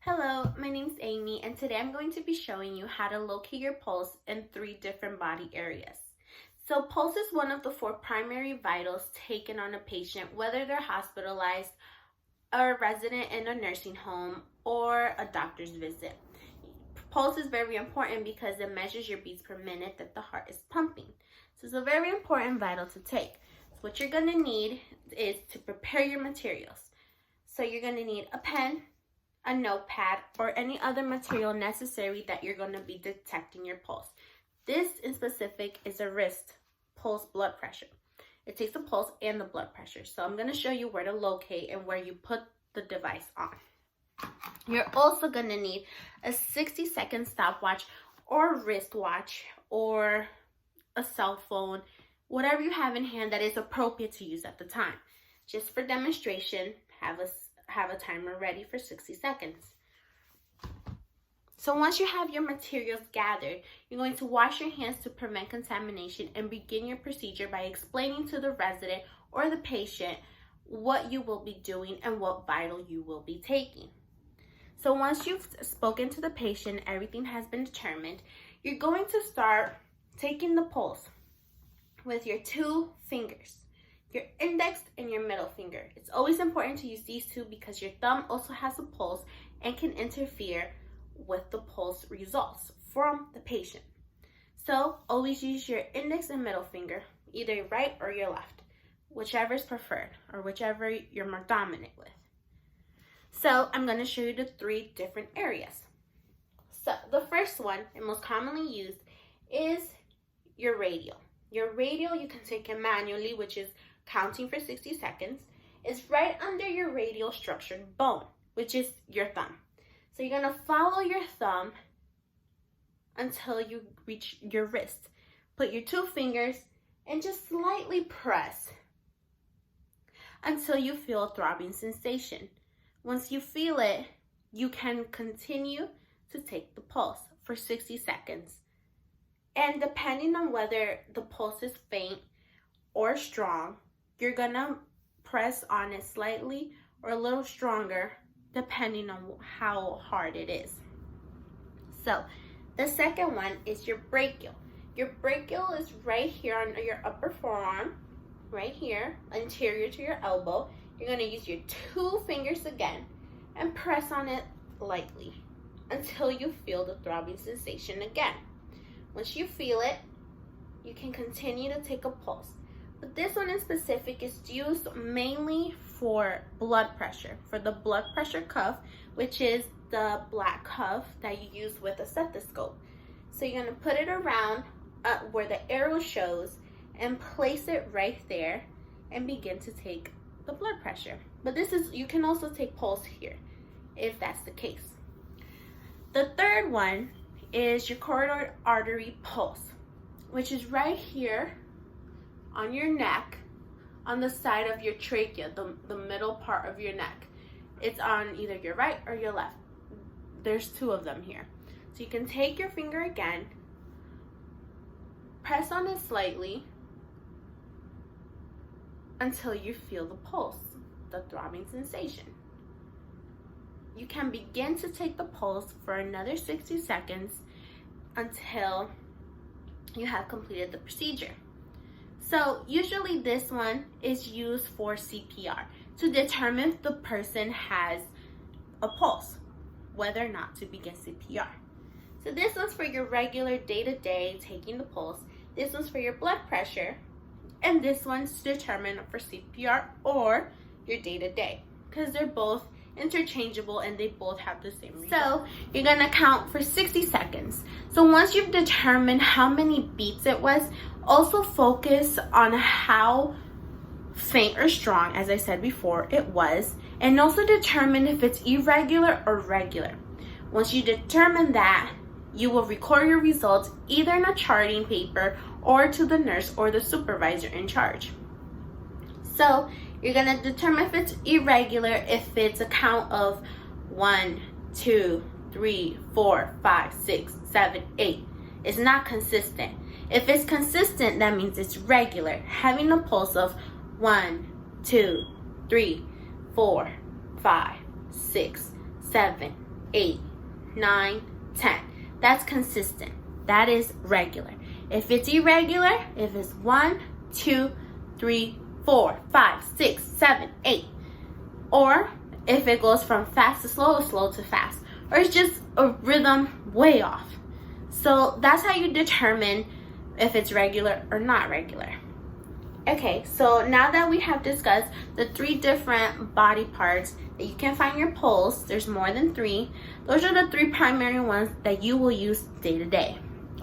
Hello, my name is Amy, and today I'm going to be showing you how to locate your pulse in 3 different body areas. So pulse is one of the 4 primary vitals taken on a patient, whether they're hospitalized, a resident in a nursing home, or a doctor's visit. Pulse is very important because it measures your beats per minute that the heart is pumping. So it's a very important vital to take. So what you're going to need is to prepare your materials. So you're going to need a pen, a notepad, or any other material necessary that you're going to be detecting your pulse. This in specific is a wrist pulse blood pressure. It takes the pulse and the blood pressure. So I'm going to show you where to locate and where you put the device on. You're also going to need a 60-second stopwatch or wristwatch or a cell phone, whatever you have in hand that is appropriate to use at the time. Just for demonstration, have a timer ready for 60 seconds. So once you have your materials gathered, you're going to wash your hands to prevent contamination and begin your procedure by explaining to the resident or the patient what you will be doing and what vital you will be taking. So once you've spoken to the patient, everything has been determined, you're going to start taking the pulse with your 2 fingers. Your index and your middle finger. It's always important to use these 2 because your thumb also has a pulse and can interfere with the pulse results from the patient. So always use your index and middle finger, either your right or your left, whichever is preferred or whichever you're more dominant with. So I'm going to show you the 3 different areas. So the first one, and most commonly used, is your radial. Your radial, you can take it manually, which is counting for 60 seconds, is right under your radial structured bone, which is your thumb. So you're going to follow your thumb until you reach your wrist. Put your 2 fingers and just slightly press until you feel a throbbing sensation. Once you feel it, you can continue to take the pulse for 60 seconds. And depending on whether the pulse is faint or strong, you're gonna press on it slightly or a little stronger depending on how hard it is. So the second one is your brachial. Your brachial is right here on your upper forearm, right here, anterior to your elbow. You're gonna use your 2 fingers again and press on it lightly until you feel the throbbing sensation again. Once you feel it, you can continue to take a pulse. But this one in specific is used mainly for blood pressure, for the blood pressure cuff, which is the black cuff that you use with a stethoscope. So you're going to put it around where the arrow shows and place it right there and begin to take the blood pressure. But you can also take pulse here if that's the case. The third one is your carotid artery pulse, which is right here on your neck, on the side of your trachea, the middle part of your neck. It's on either your right or your left. There's 2 of them here. So you can take your finger again, press on it slightly until you feel the pulse, the throbbing sensation. You can begin to take the pulse for another 60 seconds until you have completed the procedure. So usually this one is used for CPR to determine if the person has a pulse, whether or not to begin CPR. So this one's for your regular day-to-day taking the pulse. This one's for your blood pressure. And this one's to determine for CPR or your day-to-day, because they're both interchangeable and they both have the same result. So you're gonna count for 60 seconds. So once you've determined how many beats it was, also focus on how faint or strong, as I said before, it was, and also determine if it's irregular or regular. Once you determine that, you will record your results either in a charting paper or to the nurse or the supervisor in charge. So you're gonna determine if it's irregular, if it's a count of 1, 2, 3, 4, 5, 6, 7, 8. It's not consistent. If it's consistent, that means it's regular, having a pulse of 1, 2, 3, 4, 5, 6, 7, 8, 9, 10. That's consistent. That is regular. If it's irregular, if it's 1, 2, 3, 4, 5, 6, 7, 8, or if it goes from fast to slow or slow to fast, or it's just a rhythm way off. So that's how you determine if it's regular or not regular. Okay, so now that we have discussed the 3 different body parts that you can find your pulse, there's more than 3. Those are the 3 primary ones that you will use day to day.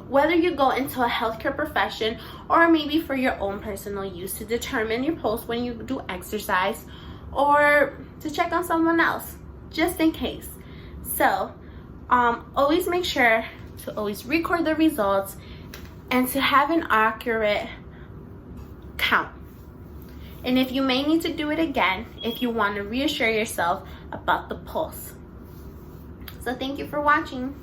Whether you go into a healthcare profession or maybe for your own personal use to determine your pulse when you do exercise or to check on someone else, just in case. So, always make sure to always record the results and to have an accurate count. And if you may need to do it again, if you want to reassure yourself about the pulse. So thank you for watching.